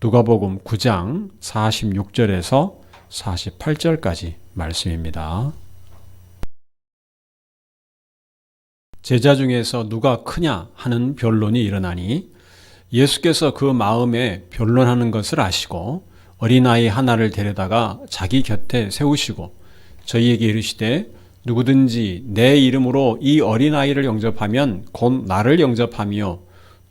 누가복음 9장 46절에서 48절까지 말씀입니다. 제자 중에서 누가 크냐 하는 변론이 일어나니 예수께서 그 마음에 변론하는 것을 아시고 어린아이 하나를 데려다가 자기 곁에 세우시고 저희에게 이르시되 누구든지 내 이름으로 이 어린아이를 영접하면 곧 나를 영접하며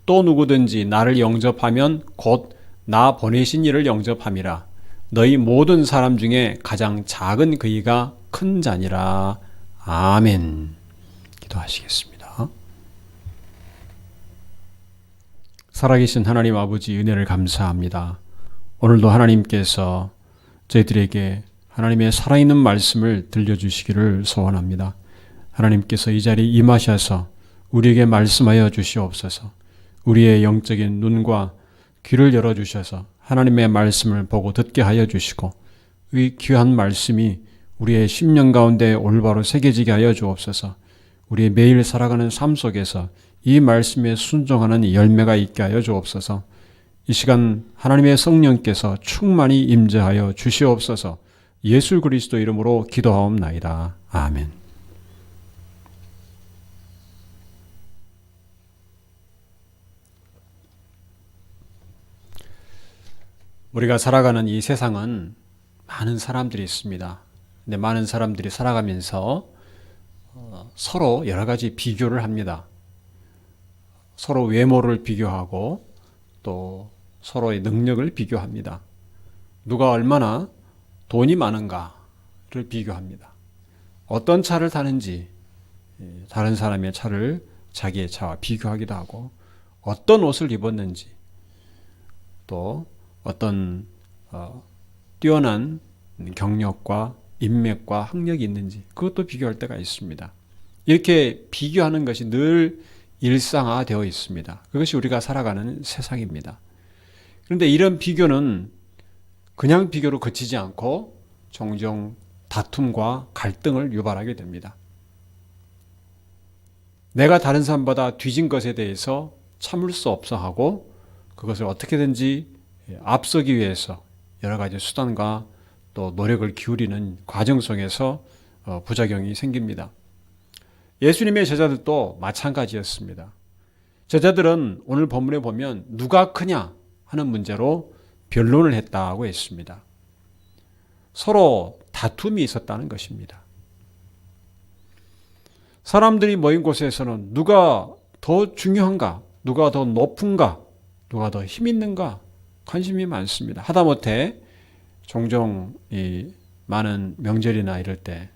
또 누구든지 나를 영접하면 곧 나 보내신 이를 영접함이라. 너희 모든 사람 중에 가장 작은 그이가 큰 자니라. 아멘. 기도하시겠습니다. 살아계신 하나님 아버지 은혜를 감사합니다. 오늘도 하나님께서 저희들에게 하나님의 살아있는 말씀을 들려주시기를 소원합니다. 하나님께서 이 자리에 임하셔서 우리에게 말씀하여 주시옵소서. 우리의 영적인 눈과 귀를 열어주셔서 하나님의 말씀을 보고 듣게 하여 주시고 이 귀한 말씀이 우리의 심령 가운데 올바로 새겨지게 하여 주옵소서. 우리의 매일 살아가는 삶 속에서 이 말씀에 순종하는 열매가 있게 하여 주옵소서. 이 시간 하나님의 성령께서 충만히 임재하여 주시옵소서. 예수 그리스도 이름으로 기도하옵나이다. 아멘. 우리가 살아가는 이 세상은 많은 사람들이 있습니다. 근데 많은 사람들이 살아가면서 서로 여러 가지 비교를 합니다. 서로 외모를 비교하고 또 서로의 능력을 비교합니다. 누가 얼마나 돈이 많은가를 비교합니다. 어떤 차를 타는지 다른 사람의 차를 자기의 차와 비교하기도 하고 어떤 옷을 입었는지 또 어떤 뛰어난 경력과 인맥과 학력이 있는지 그것도 비교할 때가 있습니다. 이렇게 비교하는 것이 늘 일상화되어 있습니다. 그것이 우리가 살아가는 세상입니다. 그런데 이런 비교는 그냥 비교로 그치지 않고 종종 다툼과 갈등을 유발하게 됩니다. 내가 다른 사람보다 뒤진 것에 대해서 참을 수 없어 하고 그것을 어떻게든지 앞서기 위해서 여러 가지 수단과 또 노력을 기울이는 과정 속에서 부작용이 생깁니다. 예수님의 제자들도 마찬가지였습니다. 제자들은 오늘 본문에 보면 누가 크냐 하는 문제로 변론을 했다고 했습니다. 서로 다툼이 있었다는 것입니다. 사람들이 모인 곳에서는 누가 더 중요한가, 누가 더 높은가, 누가 더 힘 있는가 관심이 많습니다. 하다못해 종종 이 많은 명절이나 이럴 때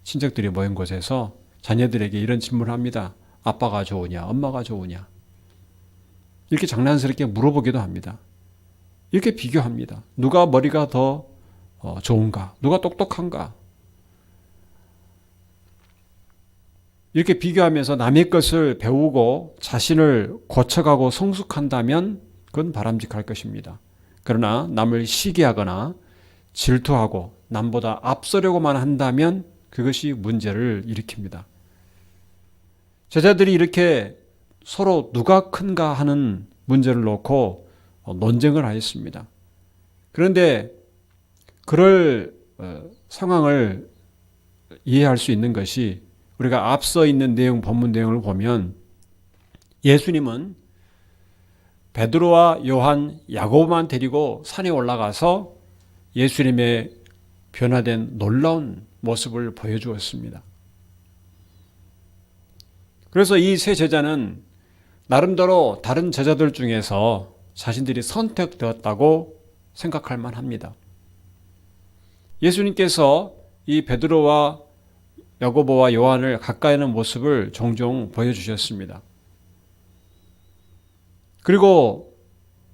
친척들이 모인 곳에서 자녀들에게 이런 질문을 합니다. 아빠가 좋으냐, 엄마가 좋으냐. 이렇게 장난스럽게 물어보기도 합니다. 이렇게 비교합니다. 누가 머리가 더 좋은가, 누가 똑똑한가. 이렇게 비교하면서 남의 것을 배우고 자신을 고쳐가고 성숙한다면 그건 바람직할 것입니다. 그러나 남을 시기하거나 질투하고 남보다 앞서려고만 한다면 그것이 문제를 일으킵니다. 제자들이 이렇게 서로 누가 큰가 하는 문제를 놓고 논쟁을 하였습니다. 그런데 그럴 상황을 이해할 수 있는 것이 우리가 앞서 있는 내용, 본문 내용을 보면 예수님은 베드로와 요한, 야고보만 데리고 산에 올라가서 예수님의 변화된 놀라운 모습을 보여주었습니다. 그래서 이 세 제자는 나름대로 다른 제자들 중에서 자신들이 선택되었다고 생각할 만합니다. 예수님께서 이 베드로와 야고보와 요한을 가까이 하는 모습을 종종 보여주셨습니다. 그리고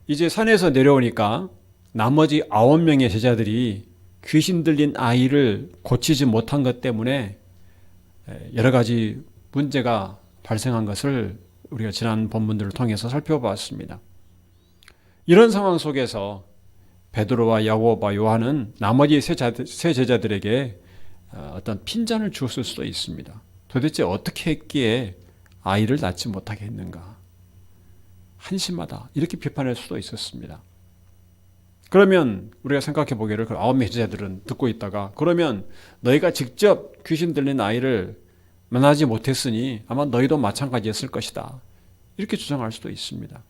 이제 산에서 내려오니까 나머지 9명의 제자들이 귀신 들린 아이를 고치지 못한 것 때문에 여러 가지 문제가 발생한 것을 우리가 지난 본문들을 통해서 살펴보았습니다. 이런 상황 속에서 베드로와 야고보와 요한은 나머지 세 제자들에게 어떤 핀잔을 주었을 수도 있습니다. 도대체 어떻게 했기에 아이를 낳지 못하게 했는가? 한심하다. 이렇게 비판할 수도 있었습니다. 그러면 우리가 생각해 보기를 그 9명의 제자들은 듣고 있다가 그러면 너희가 직접 귀신 들린 아이를 만나지 못했으니 아마 너희도 마찬가지였을 것이다. 이렇게 주장할 수도 있습니다.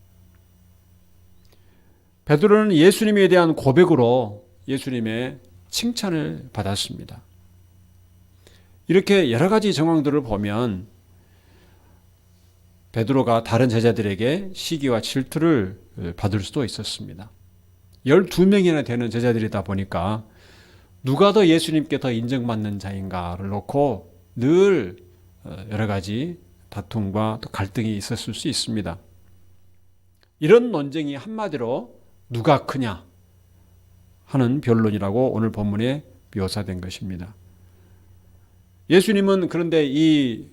베드로는 예수님에 대한 고백으로 예수님의 칭찬을 받았습니다. 이렇게 여러 가지 정황들을 보면 베드로가 다른 제자들에게 시기와 질투를 받을 수도 있었습니다. 12명이나 되는 제자들이다 보니까 누가 더 예수님께 더 인정받는 자인가를 놓고 늘 여러 가지 다툼과 또 갈등이 있었을 수 있습니다. 이런 논쟁이 한마디로 누가 크냐 하는 변론이라고 오늘 본문에 묘사된 것입니다. 예수님은 그런데 이러한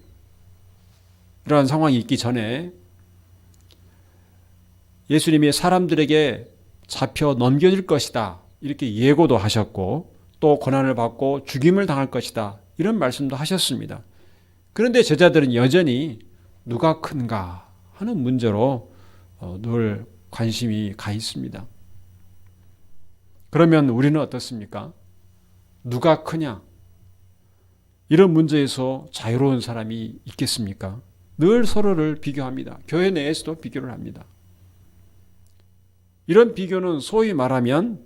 상황이 있기 전에 예수님이 사람들에게 잡혀 넘겨질 것이다 이렇게 예고도 하셨고 또 고난을 받고 죽임을 당할 것이다 이런 말씀도 하셨습니다. 그런데 제자들은 여전히 누가 큰가 하는 문제로 늘 관심이 가 있습니다. 그러면 우리는 어떻습니까? 누가 크냐? 이런 문제에서 자유로운 사람이 있겠습니까? 늘 서로를 비교합니다. 교회 내에서도 비교를 합니다. 이런 비교는 소위 말하면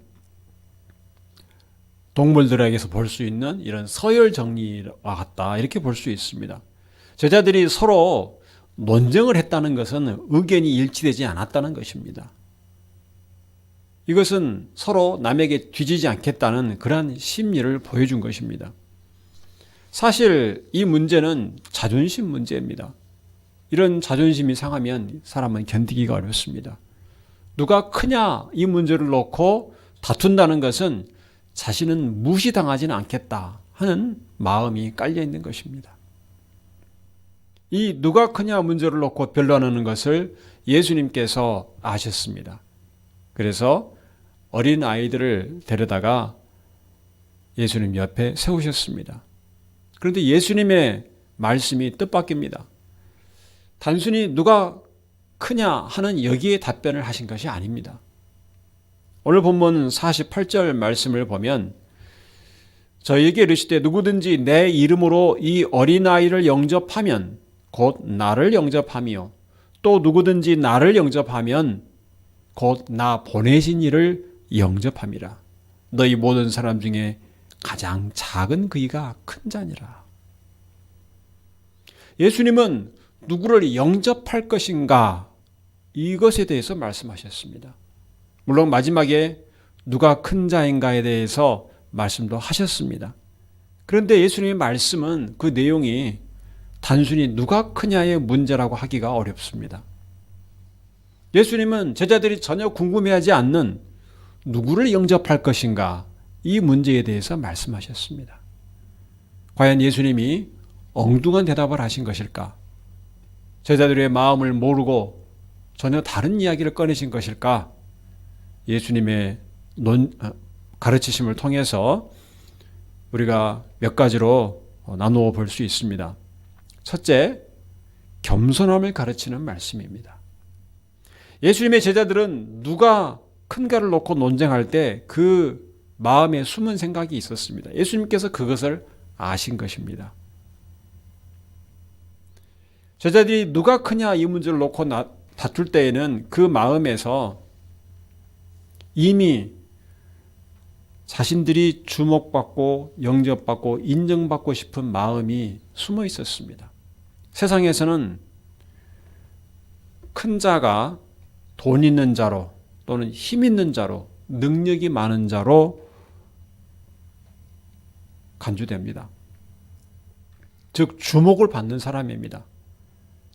동물들에게서 볼 수 있는 이런 서열 정리와 같다 이렇게 볼 수 있습니다. 제자들이 서로 논쟁을 했다는 것은 의견이 일치되지 않았다는 것입니다. 이것은 서로 남에게 뒤지지 않겠다는 그러한 심리를 보여준 것입니다. 사실 이 문제는 자존심 문제입니다. 이런 자존심이 상하면 사람은 견디기가 어렵습니다. 누가 크냐 이 문제를 놓고 다툰다는 것은 자신은 무시당하지는 않겠다 하는 마음이 깔려 있는 것입니다. 이 누가 크냐 문제를 놓고 변론하는 것을 예수님께서 아셨습니다. 그래서 어린 아이들을 데려다가 예수님 옆에 세우셨습니다. 그런데 예수님의 말씀이 뜻밖입니다. 단순히 누가 크냐 하는 여기에 답변을 하신 것이 아닙니다. 오늘 본문 48절 말씀을 보면 저희에게 이르시되 누구든지 내 이름으로 이 어린아이를 영접하면 곧 나를 영접하며 또 누구든지 나를 영접하면 곧 나 보내신 이를 영접함이라. 너희 모든 사람 중에 가장 작은 그이가 큰 자니라. 예수님은 누구를 영접할 것인가 이것에 대해서 말씀하셨습니다. 물론 마지막에 누가 큰 자인가에 대해서 말씀도 하셨습니다. 그런데 예수님의 말씀은 그 내용이 단순히 누가 크냐의 문제라고 하기가 어렵습니다. 예수님은 제자들이 전혀 궁금해하지 않는 누구를 영접할 것인가 이 문제에 대해서 말씀하셨습니다. 과연 예수님이 엉뚱한 대답을 하신 것일까? 제자들의 마음을 모르고 전혀 다른 이야기를 꺼내신 것일까? 예수님의 가르치심을 통해서 우리가 몇 가지로 나누어 볼 수 있습니다. 첫째, 겸손함을 가르치는 말씀입니다. 예수님의 제자들은 누가 큰가를 놓고 논쟁할 때 그 마음에 숨은 생각이 있었습니다. 예수님께서 그것을 아신 것입니다. 제자들이 누가 크냐 이 문제를 놓고 다툴 때에는 그 마음에서 이미 자신들이 주목받고 영접받고 인정받고 싶은 마음이 숨어 있었습니다. 세상에서는 큰 자가 돈 있는 자로 또는 힘 있는 자로 능력이 많은 자로 간주됩니다. 즉 주목을 받는 사람입니다.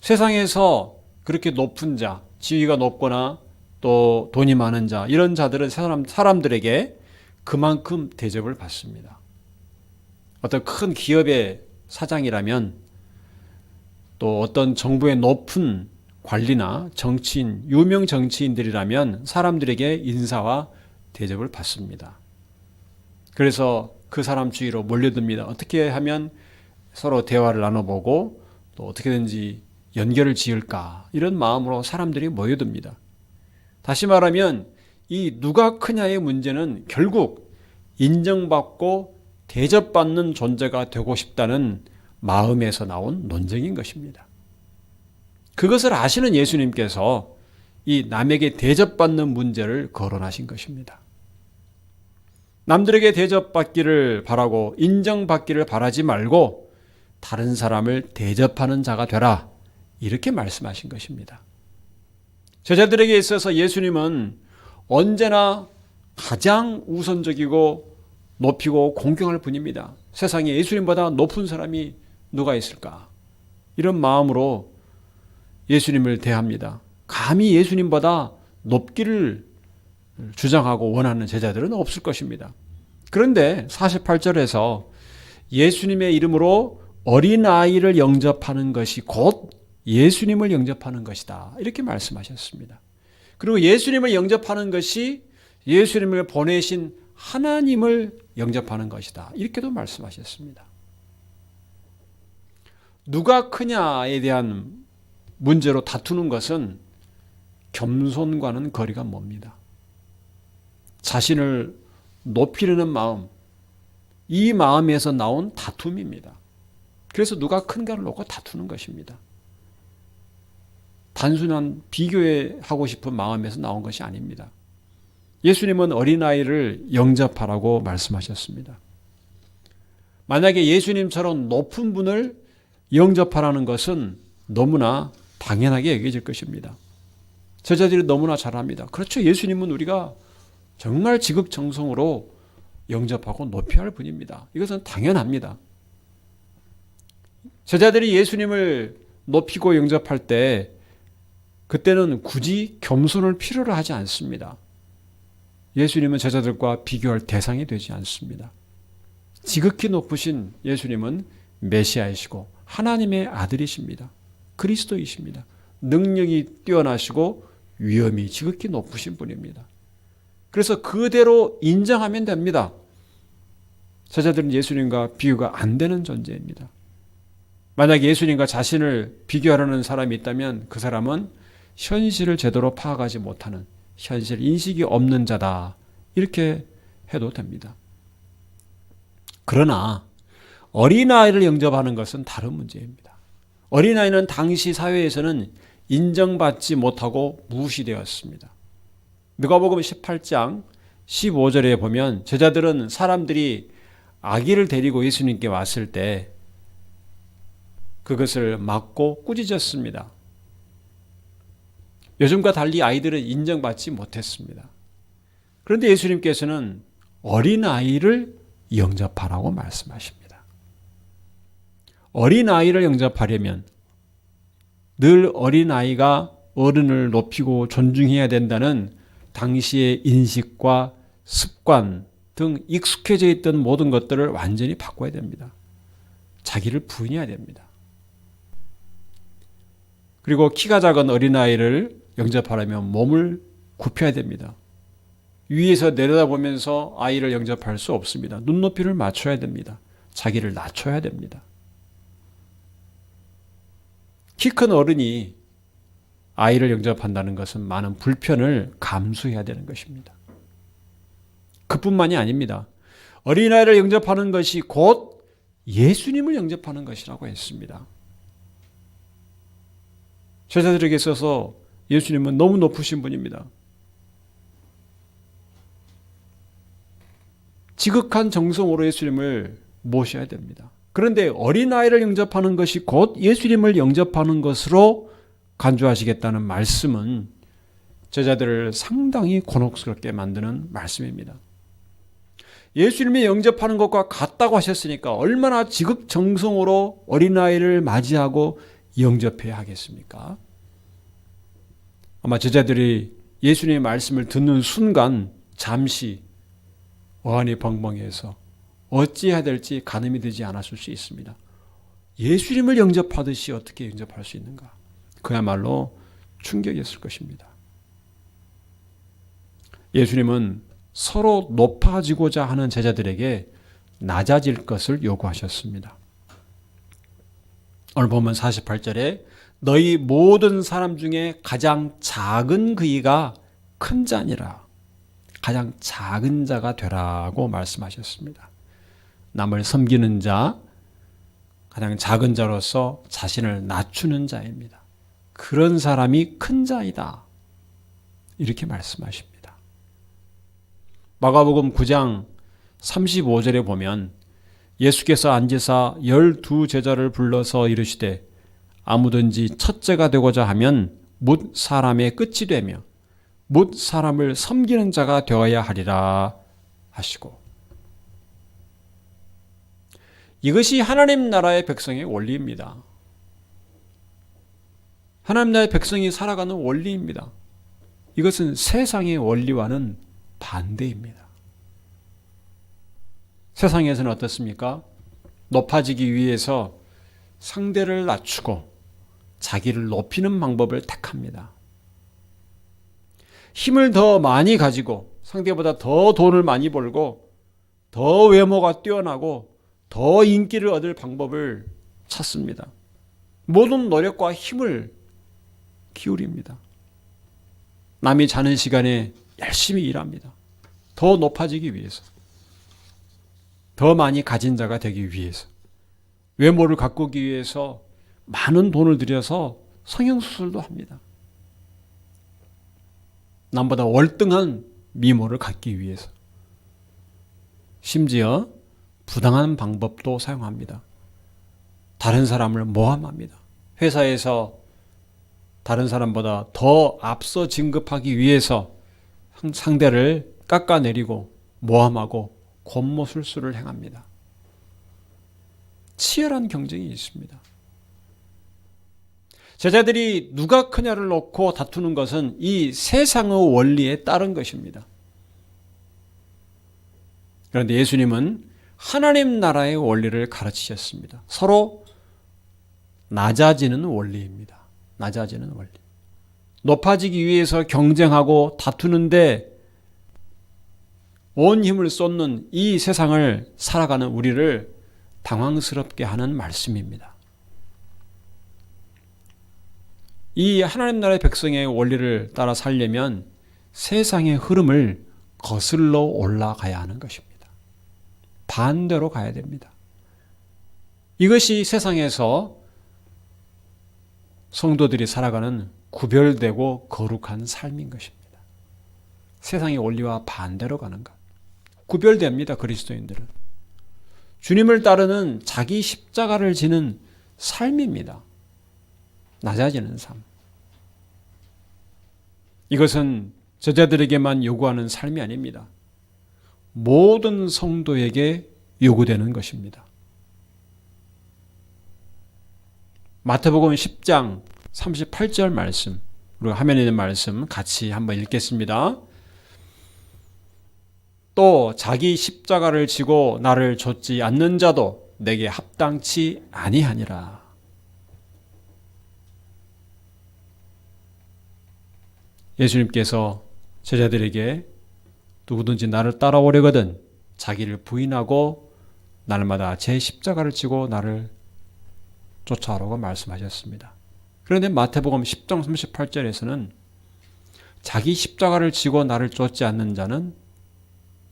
세상에서 그렇게 높은 자, 지위가 높거나 또 돈이 많은 자 이런 자들은 사람들에게 그만큼 대접을 받습니다. 어떤 큰 기업의 사장이라면 또 어떤 정부의 높은 관리나 정치인, 유명 정치인들이라면 사람들에게 인사와 대접을 받습니다. 그래서 그 사람 주위로 몰려듭니다. 어떻게 하면 서로 대화를 나눠보고 또 어떻게든지 연결을 지을까 이런 마음으로 사람들이 모여듭니다. 다시 말하면 이 누가 크냐의 문제는 결국 인정받고 대접받는 존재가 되고 싶다는 마음에서 나온 논쟁인 것입니다. 그것을 아시는 예수님께서 이 남에게 대접받는 문제를 거론하신 것입니다. 남들에게 대접받기를 바라고 인정받기를 바라지 말고 다른 사람을 대접하는 자가 되라, 이렇게 말씀하신 것입니다. 제자들에게 있어서 예수님은 언제나 가장 우선적이고 높이고 공경할 분입니다. 세상에 예수님보다 높은 사람이 누가 있을까? 이런 마음으로 예수님을 대합니다. 감히 예수님보다 높기를 주장하고 원하는 제자들은 없을 것입니다. 그런데 48절에서 예수님의 이름으로 어린아이를 영접하는 것이 곧 예수님을 영접하는 것이다, 이렇게 말씀하셨습니다. 그리고 예수님을 영접하는 것이 예수님을 보내신 하나님을 영접하는 것이다, 이렇게도 말씀하셨습니다. 누가 크냐에 대한 문제로 다투는 것은 겸손과는 거리가 멉니다. 자신을 높이려는 마음, 이 마음에서 나온 다툼입니다. 그래서 누가 큰가를 놓고 다투는 것입니다. 단순한 비교하고 싶은 마음에서 나온 것이 아닙니다. 예수님은 어린아이를 영접하라고 말씀하셨습니다. 만약에 예수님처럼 높은 분을 영접하라는 것은 너무나 당연하게 여겨질 것입니다. 제자들이 너무나 잘 압니다. 그렇죠. 예수님은 우리가 정말 지극정성으로 영접하고 높여야 할 분입니다. 이것은 당연합니다. 제자들이 예수님을 높이고 영접할 때 그때는 굳이 겸손을 필요로 하지 않습니다. 예수님은 제자들과 비교할 대상이 되지 않습니다. 지극히 높으신 예수님은 메시아이시고 하나님의 아들이십니다. 그리스도이십니다. 능력이 뛰어나시고 위엄이 지극히 높으신 분입니다. 그래서 그대로 인정하면 됩니다. 제자들은 예수님과 비교가 안 되는 존재입니다. 만약 예수님과 자신을 비교하려는 사람이 있다면 그 사람은 현실을 제대로 파악하지 못하는, 현실 인식이 없는 자다, 이렇게 해도 됩니다. 그러나 어린아이를 영접하는 것은 다른 문제입니다. 어린아이는 당시 사회에서는 인정받지 못하고 무시되었습니다. 누가복음 18장 15절에 보면 제자들은 사람들이 아기를 데리고 예수님께 왔을 때 그것을 막고 꾸짖었습니다. 요즘과 달리 아이들은 인정받지 못했습니다. 그런데 예수님께서는 어린아이를 영접하라고 말씀하십니다. 어린아이를 영접하려면 늘 어린아이가 어른을 높이고 존중해야 된다는 당시의 인식과 습관 등 익숙해져 있던 모든 것들을 완전히 바꿔야 됩니다. 자기를 부인해야 됩니다. 그리고 키가 작은 어린아이를 영접하려면 몸을 굽혀야 됩니다. 위에서 내려다보면서 아이를 영접할 수 없습니다. 눈높이를 맞춰야 됩니다. 자기를 낮춰야 됩니다. 키 큰 어른이 아이를 영접한다는 것은 많은 불편을 감수해야 되는 것입니다. 그뿐만이 아닙니다. 어린아이를 영접하는 것이 곧 예수님을 영접하는 것이라고 했습니다. 제자들에게 있어서 예수님은 너무 높으신 분입니다. 지극한 정성으로 예수님을 모셔야 됩니다. 그런데 어린아이를 영접하는 것이 곧 예수님을 영접하는 것으로 간주하시겠다는 말씀은 제자들을 상당히 곤혹스럽게 만드는 말씀입니다. 예수님이 영접하는 것과 같다고 하셨으니까 얼마나 지극정성으로 어린아이를 맞이하고 영접해야 하겠습니까? 아마 제자들이 예수님의 말씀을 듣는 순간 잠시 어안이 벙벙해서 어찌해야 될지 가늠이 되지 않았을 수 있습니다. 예수님을 영접하듯이 어떻게 영접할 수 있는가? 그야말로 충격이었을 것입니다. 예수님은 서로 높아지고자 하는 제자들에게 낮아질 것을 요구하셨습니다. 오늘 보면 48절에 너희 모든 사람 중에 가장 작은 그이가 큰 자니라, 가장 작은 자가 되라고 말씀하셨습니다. 남을 섬기는 자, 가장 작은 자로서 자신을 낮추는 자입니다. 그런 사람이 큰 자이다. 이렇게 말씀하십니다. 마가복음 9장 35절에 보면 예수께서 앉으사 12제자를 불러서 이르시되 아무든지 첫째가 되고자 하면 뭇 사람의 끝이 되며 뭇 사람을 섬기는 자가 되어야 하리라 하시고, 이것이 하나님 나라의 백성의 원리입니다. 하나님 나라의 백성이 살아가는 원리입니다. 이것은 세상의 원리와는 반대입니다. 세상에서는 어떻습니까? 높아지기 위해서 상대를 낮추고 자기를 높이는 방법을 택합니다. 힘을 더 많이 가지고 상대보다 더 돈을 많이 벌고 더 외모가 뛰어나고 더 인기를 얻을 방법을 찾습니다. 모든 노력과 힘을 기울입니다. 남이 자는 시간에 열심히 일합니다. 더 높아지기 위해서, 더 많이 가진 자가 되기 위해서, 외모를 가꾸기 위해서 많은 돈을 들여서 성형수술도 합니다. 남보다 월등한 미모를 갖기 위해서. 심지어 부당한 방법도 사용합니다. 다른 사람을 모함합니다. 회사에서 다른 사람보다 더 앞서 진급하기 위해서 상대를 깎아내리고 모함하고 권모술수를 행합니다. 치열한 경쟁이 있습니다. 제자들이 누가 크냐를 놓고 다투는 것은 이 세상의 원리에 따른 것입니다. 그런데 예수님은 하나님 나라의 원리를 가르치셨습니다. 서로 낮아지는 원리입니다. 낮아지는 원리. 높아지기 위해서 경쟁하고 다투는데 온 힘을 쏟는 이 세상을 살아가는 우리를 당황스럽게 하는 말씀입니다. 이 하나님 나라의 백성의 원리를 따라 살려면 세상의 흐름을 거슬러 올라가야 하는 것입니다. 반대로 가야 됩니다. 이것이 세상에서 성도들이 살아가는 구별되고 거룩한 삶인 것입니다. 세상의 원리와 반대로 가는 것. 구별됩니다. 그리스도인들은. 주님을 따르는 자기 십자가를 지는 삶입니다. 낮아지는 삶. 이것은 제자들에게만 요구하는 삶이 아닙니다. 모든 성도에게 요구되는 것입니다. 마태복음 10장 38절 말씀, 우리가 화면에 있는 말씀 같이 한번 읽겠습니다. 또 자기 십자가를 지고 나를 좇지 않는 자도 내게 합당치 아니하니라. 예수님께서 제자들에게 누구든지 나를 따라오려거든 자기를 부인하고 날마다 제 십자가를 지고 나를 쫓아오라고 말씀하셨습니다. 그런데 마태복음 10장 38절에서는 자기 십자가를 지고 나를 쫓지 않는 자는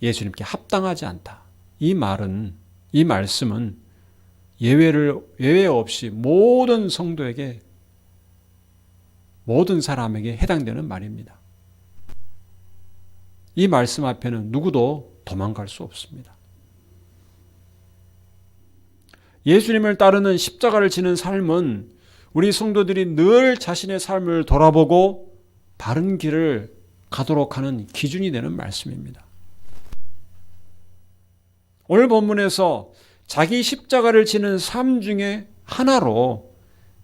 예수님께 합당하지 않다. 이 말씀은 예외 없이 모든 성도에게, 모든 사람에게 해당되는 말입니다. 이 말씀 앞에는 누구도 도망갈 수 없습니다. 예수님을 따르는 십자가를 지는 삶은 우리 성도들이 늘 자신의 삶을 돌아보고 바른 길을 가도록 하는 기준이 되는 말씀입니다. 오늘 본문에서 자기 십자가를 지는 삶 중에 하나로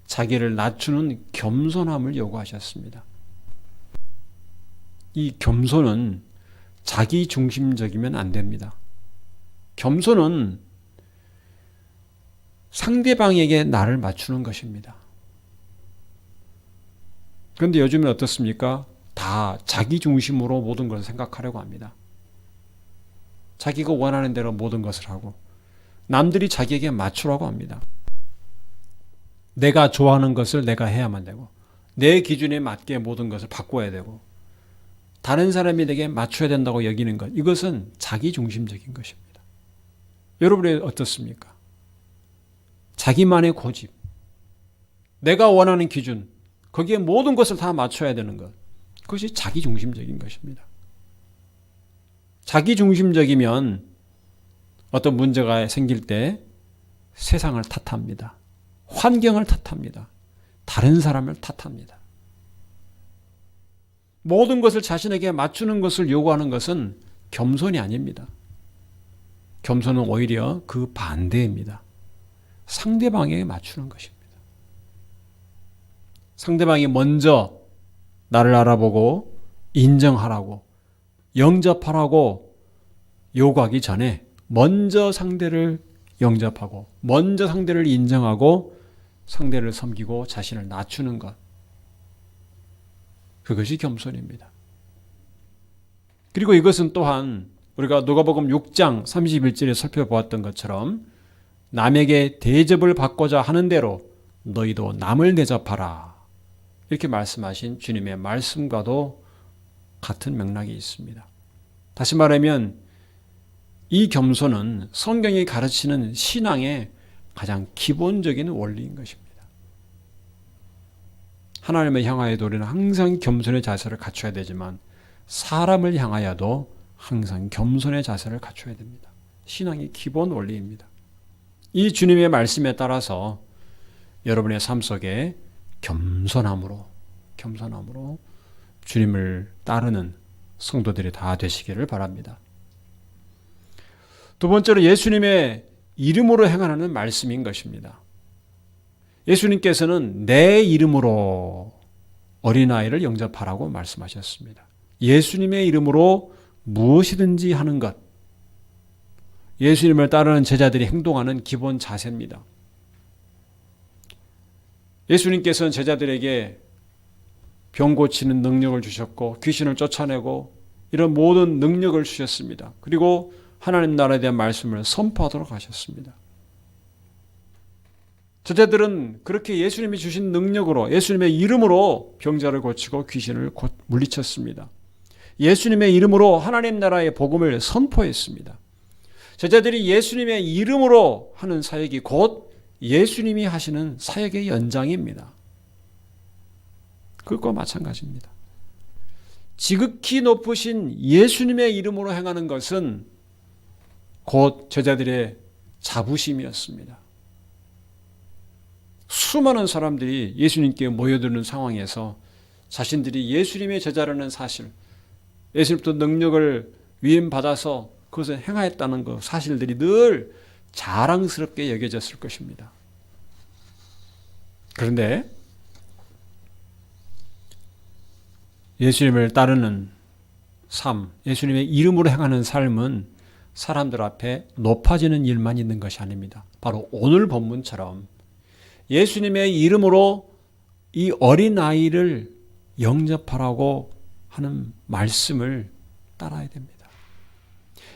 자기를 낮추는 겸손함을 요구하셨습니다. 이 겸손은 자기 중심적이면 안 됩니다. 겸손은 상대방에게 나를 맞추는 것입니다. 그런데 요즘은 어떻습니까? 다 자기 중심으로 모든 것을 생각하려고 합니다. 자기가 원하는 대로 모든 것을 하고 남들이 자기에게 맞추라고 합니다. 내가 좋아하는 것을 내가 해야만 되고 내 기준에 맞게 모든 것을 바꿔야 되고 다른 사람에게 맞춰야 된다고 여기는 것, 이것은 자기중심적인 것입니다. 여러분이 어떻습니까? 자기만의 고집, 내가 원하는 기준, 거기에 모든 것을 다 맞춰야 되는 것, 그것이 자기중심적인 것입니다. 자기중심적이면 어떤 문제가 생길 때 세상을 탓합니다. 환경을 탓합니다. 다른 사람을 탓합니다. 모든 것을 자신에게 맞추는 것을 요구하는 것은 겸손이 아닙니다. 겸손은 오히려 그 반대입니다. 상대방에게 맞추는 것입니다. 상대방이 먼저 나를 알아보고 인정하라고, 영접하라고 요구하기 전에 먼저 상대를 영접하고, 먼저 상대를 인정하고, 상대를 섬기고 자신을 낮추는 것, 그것이 겸손입니다. 그리고 이것은 또한 우리가 누가복음 6장 31절에 살펴보았던 것처럼 남에게 대접을 받고자 하는 대로 너희도 남을 대접하라, 이렇게 말씀하신 주님의 말씀과도 같은 맥락이 있습니다. 다시 말하면 이 겸손은 성경이 가르치는 신앙의 가장 기본적인 원리인 것입니다. 하나님을 향하여도 우리는 항상 겸손의 자세를 갖춰야 되지만 사람을 향하여도 항상 겸손의 자세를 갖춰야 됩니다. 신앙의 기본 원리입니다. 이 주님의 말씀에 따라서 여러분의 삶 속에 겸손함으로 주님을 따르는 성도들이 다 되시기를 바랍니다. 두 번째로 예수님의 이름으로 행하는 말씀인 것입니다. 예수님께서는 내 이름으로 어린아이를 영접하라고 말씀하셨습니다. 예수님의 이름으로 무엇이든지 하는 것, 예수님을 따르는 제자들이 행동하는 기본 자세입니다. 예수님께서는 제자들에게 병 고치는 능력을 주셨고 귀신을 쫓아내고 이런 모든 능력을 주셨습니다. 그리고 하나님 나라에 대한 말씀을 선포하도록 하셨습니다. 제자들은 그렇게 예수님이 주신 능력으로, 예수님의 이름으로 병자를 고치고 귀신을 물리쳤습니다. 예수님의 이름으로 하나님 나라의 복음을 선포했습니다. 제자들이 예수님의 이름으로 하는 사역이 곧 예수님이 하시는 사역의 연장입니다. 그것과 마찬가지입니다. 지극히 높으신 예수님의 이름으로 행하는 것은 곧 제자들의 자부심이었습니다. 수많은 사람들이 예수님께 모여드는 상황에서 자신들이 예수님의 제자라는 사실, 예수님부터 능력을 위임받아서 그것을 행하였다는 그 사실들이 늘 자랑스럽게 여겨졌을 것입니다. 그런데 예수님을 따르는 삶, 예수님의 이름으로 행하는 삶은 사람들 앞에 높아지는 일만 있는 것이 아닙니다. 바로 오늘 본문처럼 예수님의 이름으로 이 어린아이를 영접하라고 하는 말씀을 따라야 됩니다.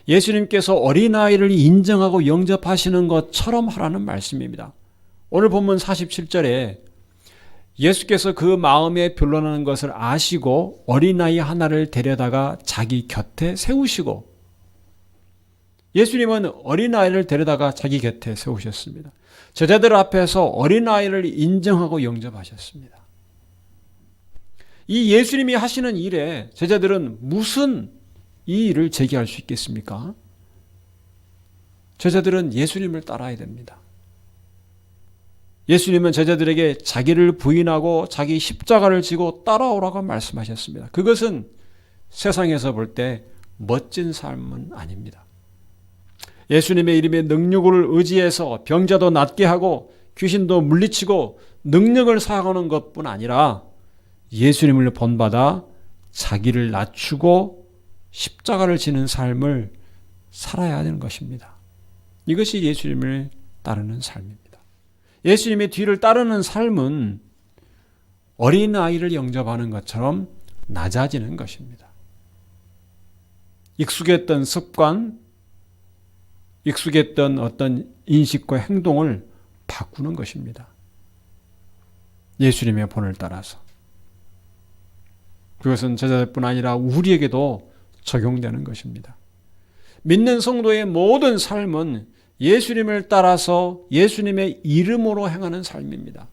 예수님께서 어린아이를 인정하고 영접하시는 것처럼 하라는 말씀입니다. 오늘 본문 47절에 예수께서 그 마음에 변론하는 것을 아시고 어린아이 하나를 데려다가 자기 곁에 세우시고, 예수님은 어린아이를 데려다가 자기 곁에 세우셨습니다. 제자들 앞에서 어린아이를 인정하고 영접하셨습니다. 이 예수님이 하시는 일에 제자들은 무슨 이의를 제기할 수 있겠습니까? 제자들은 예수님을 따라야 됩니다. 예수님은 제자들에게 자기를 부인하고 자기 십자가를 지고 따라오라고 말씀하셨습니다. 그것은 세상에서 볼 때 멋진 삶은 아닙니다. 예수님의 이름의 능력을 의지해서 병자도 낫게 하고 귀신도 물리치고 능력을 사용하는 것뿐 아니라 예수님을 본받아 자기를 낮추고 십자가를 지는 삶을 살아야 하는 것입니다. 이것이 예수님을 따르는 삶입니다. 예수님의 뒤를 따르는 삶은 어린아이를 영접하는 것처럼 낮아지는 것입니다. 익숙했던 습관, 익숙했던 어떤 인식과 행동을 바꾸는 것입니다. 예수님의 본을 따라서. 그것은 제자들뿐 아니라 우리에게도 적용되는 것입니다. 믿는 성도의 모든 삶은 예수님을 따라서 예수님의 이름으로 행하는 삶입니다.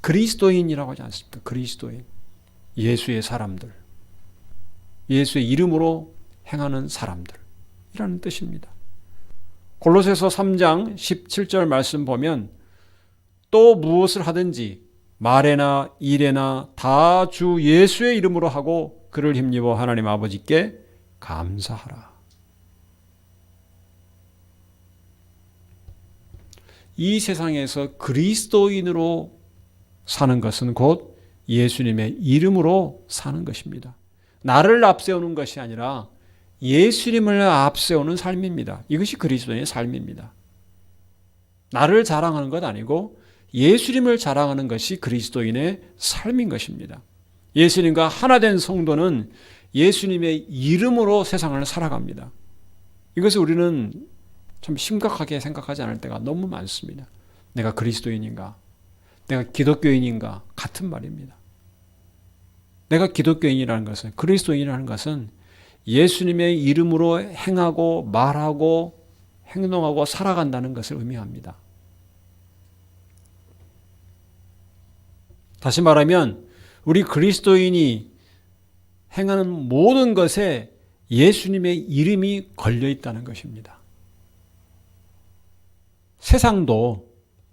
그리스도인이라고 하지 않습니까? 그리스도인. 예수의 사람들. 예수의 이름으로 행하는 사람들이라는 뜻입니다. 골로새서 3장 17절 말씀 보면 또 무엇을 하든지 말에나 일에나 다 주 예수의 이름으로 하고 그를 힘입어 하나님 아버지께 감사하라. 이 세상에서 그리스도인으로 사는 것은 곧 예수님의 이름으로 사는 것입니다. 나를 앞세우는 것이 아니라 예수님을 앞세우는 삶입니다. 이것이 그리스도인의 삶입니다. 나를 자랑하는 것 아니고 예수님을 자랑하는 것이 그리스도인의 삶인 것입니다. 예수님과 하나 된 성도는 예수님의 이름으로 세상을 살아갑니다. 이것을 우리는 참 심각하게 생각하지 않을 때가 너무 많습니다. 내가 그리스도인인가? 내가 기독교인인가? 같은 말입니다. 내가 기독교인이라는 것은, 그리스도인이라는 것은 예수님의 이름으로 행하고 말하고 행동하고 살아간다는 것을 의미합니다. 다시 말하면 우리 그리스도인이 행하는 모든 것에 예수님의 이름이 걸려 있다는 것입니다. 세상도,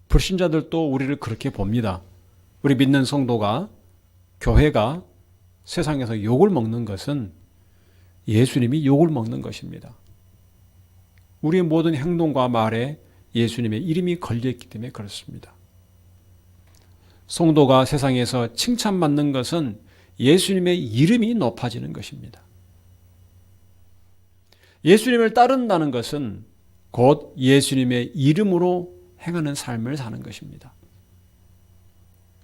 불신자들도 우리를 그렇게 봅니다. 우리 믿는 성도가, 교회가 세상에서 욕을 먹는 것은 예수님이 욕을 먹는 것입니다. 우리의 모든 행동과 말에 예수님의 이름이 걸려있기 때문에 그렇습니다. 성도가 세상에서 칭찬받는 것은 예수님의 이름이 높아지는 것입니다. 예수님을 따른다는 것은 곧 예수님의 이름으로 행하는 삶을 사는 것입니다.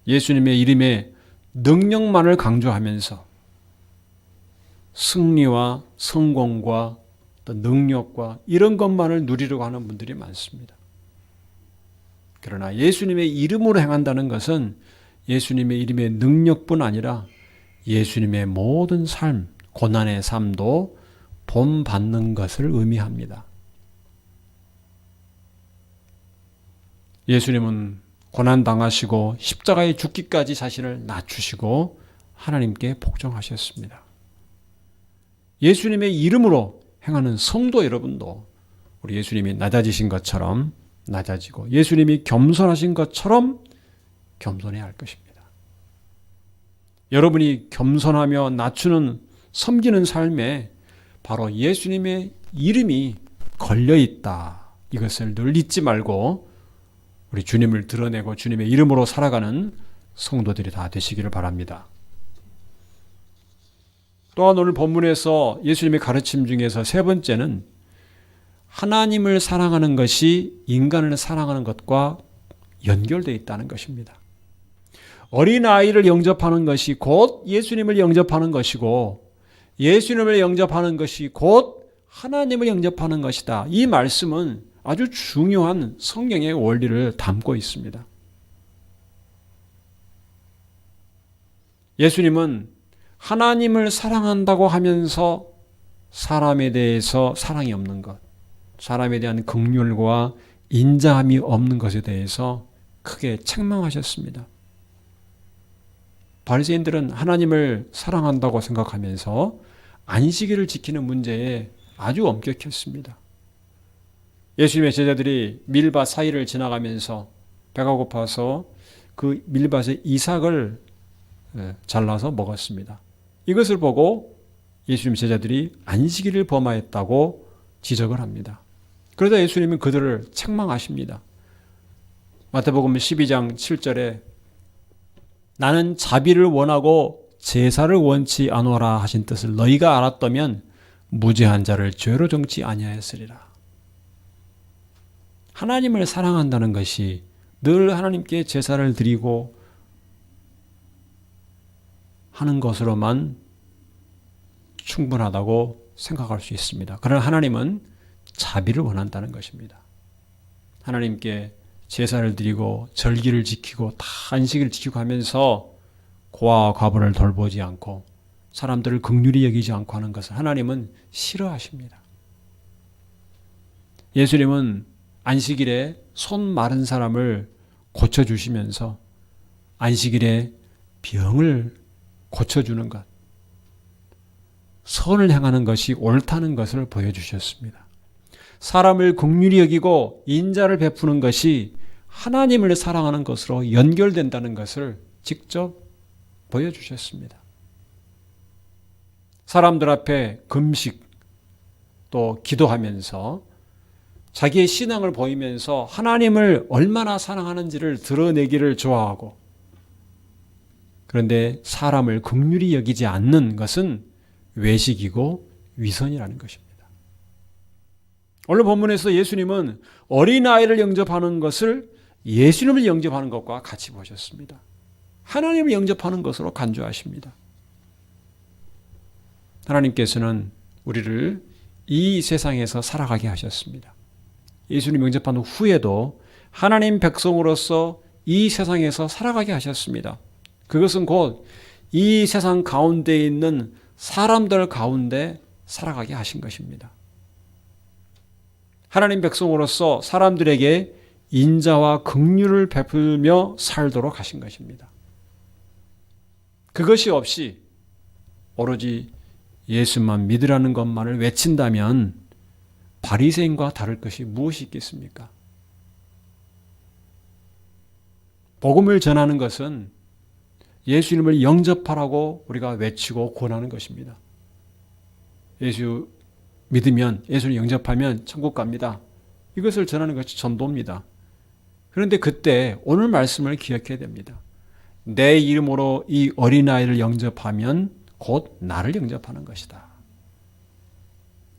예수님의 이름의 능력만을 강조하면서 승리와 성공과 또 능력과 이런 것만을 누리려고 하는 분들이 많습니다. 그러나 예수님의 이름으로 행한다는 것은 예수님의 이름의 능력뿐 아니라 예수님의 모든 삶, 고난의 삶도 본받는 것을 의미합니다. 예수님은 고난당하시고 십자가에 죽기까지 자신을 낮추시고 하나님께 복종하셨습니다. 예수님의 이름으로 행하는 성도 여러분도 우리 예수님이 낮아지신 것처럼 낮아지고 예수님이 겸손하신 것처럼 겸손해야 할 것입니다. 여러분이 겸손하며 낮추는 섬기는 삶에 바로 예수님의 이름이 걸려있다. 이것을 늘 잊지 말고 우리 주님을 드러내고 주님의 이름으로 살아가는 성도들이 다 되시기를 바랍니다. 또한 오늘 본문에서 예수님의 가르침 중에서 세 번째는 하나님을 사랑하는 것이 인간을 사랑하는 것과 연결되어 있다는 것입니다. 어린아이를 영접하는 것이 곧 예수님을 영접하는 것이고 예수님을 영접하는 것이 곧 하나님을 영접하는 것이다. 이 말씀은 아주 중요한 성경의 원리를 담고 있습니다. 예수님은 하나님을 사랑한다고 하면서 사람에 대해서 사랑이 없는 것, 사람에 대한 긍휼과 인자함이 없는 것에 대해서 크게 책망하셨습니다. 바리새인들은 하나님을 사랑한다고 생각하면서 안식일을 지키는 문제에 아주 엄격했습니다. 예수님의 제자들이 밀밭 사이를 지나가면서 배가 고파서 그 밀밭의 이삭을 잘라서 먹었습니다. 이것을 보고 예수님 제자들이 안식일을 범하였다고 지적을 합니다. 그러다 예수님은 그들을 책망하십니다. 마태복음 12장 7절에 나는 자비를 원하고 제사를 원치 아노라 하신 뜻을 너희가 알았다면 무죄한 자를 죄로 정치 아니하였으리라. 하나님을 사랑한다는 것이 늘 하나님께 제사를 드리고 하는 것으로만 충분하다고 생각할 수 있습니다. 그러나 하나님은 자비를 원한다는 것입니다. 하나님께 제사를 드리고 절기를 지키고 다 안식을 지키고 하면서 고아와 과부를 돌보지 않고 사람들을 긍휼히 여기지 않고 하는 것을 하나님은 싫어하십니다. 예수님은 안식일에 손 마른 사람을 고쳐주시면서 안식일에 병을 고쳐주는 것, 선을 행하는 것이 옳다는 것을 보여주셨습니다. 사람을 긍휼히 여기고 인자를 베푸는 것이 하나님을 사랑하는 것으로 연결된다는 것을 직접 보여주셨습니다. 사람들 앞에 금식 또 기도하면서 자기의 신앙을 보이면서 하나님을 얼마나 사랑하는지를 드러내기를 좋아하고, 그런데 사람을 긍휼히 여기지 않는 것은 외식이고 위선이라는 것입니다. 오늘 본문에서 예수님은 어린아이를 영접하는 것을 예수님을 영접하는 것과 같이 보셨습니다. 하나님을 영접하는 것으로 간주하십니다. 하나님께서는 우리를 이 세상에서 살아가게 하셨습니다. 예수님 영접한 후에도 하나님 백성으로서 이 세상에서 살아가게 하셨습니다. 그것은 곧 이 세상 가운데 있는 사람들 가운데 살아가게 하신 것입니다. 하나님 백성으로서 사람들에게 인자와 긍휼을 베풀며 살도록 하신 것입니다. 그것이 없이 오로지 예수만 믿으라는 것만을 외친다면 바리새인과 다를 것이 무엇이 있겠습니까? 복음을 전하는 것은 예수님을 영접하라고 우리가 외치고 권하는 것입니다. 예수 믿으면, 예수를 영접하면 천국 갑니다. 이것을 전하는 것이 전도입니다. 그런데 그때 오늘 말씀을 기억해야 됩니다. 내 이름으로 이 어린아이를 영접하면 곧 나를 영접하는 것이다.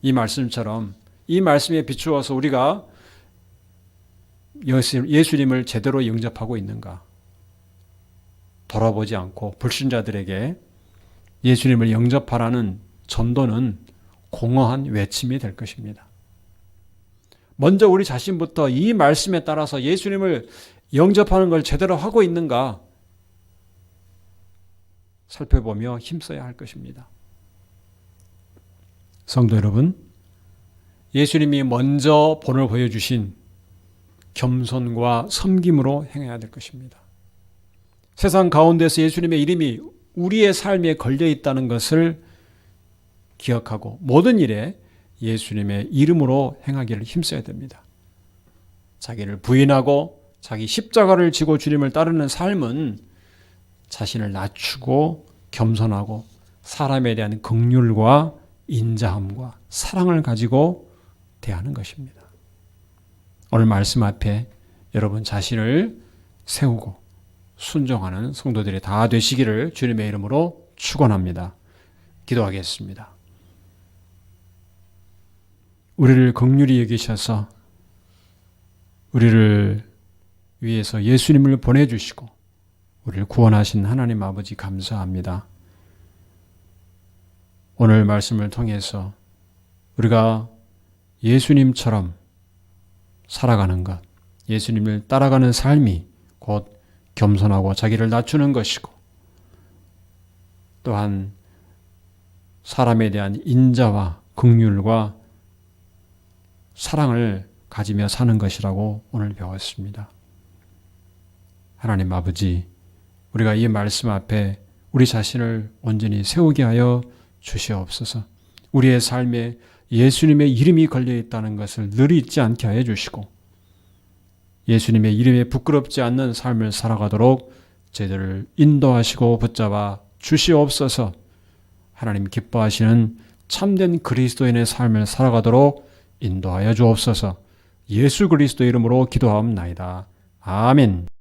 이 말씀처럼 이 말씀에 비추어서 우리가 예수님을 제대로 영접하고 있는가 돌아보지 않고 불신자들에게 예수님을 영접하라는 전도는 공허한 외침이 될 것입니다. 먼저 우리 자신부터 이 말씀에 따라서 예수님을 영접하는 걸 제대로 하고 있는가 살펴보며 힘써야 할 것입니다. 성도 여러분, 예수님이 먼저 본을 보여주신 겸손과 섬김으로 행해야 될 것입니다. 세상 가운데서 예수님의 이름이 우리의 삶에 걸려 있다는 것을 기억하고 모든 일에 예수님의 이름으로 행하기를 힘써야 됩니다. 자기를 부인하고 자기 십자가를 지고 주님을 따르는 삶은 자신을 낮추고 겸손하고 사람에 대한 긍휼과 인자함과 사랑을 가지고 대하는 것입니다. 오늘 말씀 앞에 여러분 자신을 세우고 순종하는 성도들이 다 되시기를 주님의 이름으로 축원합니다. 기도하겠습니다. 우리를 긍휼히 여기셔서 우리를 위해서 예수님을 보내주시고 우리를 구원하신 하나님 아버지 감사합니다. 오늘 말씀을 통해서 우리가 예수님처럼 살아가는 것, 예수님을 따라가는 삶이 곧 겸손하고 자기를 낮추는 것이고 또한 사람에 대한 인자와 긍휼과 사랑을 가지며 사는 것이라고 오늘 배웠습니다. 하나님 아버지, 우리가 이 말씀 앞에 우리 자신을 온전히 세우게 하여 주시옵소서. 우리의 삶에 예수님의 이름이 걸려 있다는 것을 늘 잊지 않게 하여 주시고 예수님의 이름에 부끄럽지 않는 삶을 살아가도록 저희들을 인도하시고 붙잡아 주시옵소서. 하나님 기뻐하시는 참된 그리스도인의 삶을 살아가도록 인도하여 주옵소서. 예수 그리스도 이름으로 기도하옵나이다. 아멘.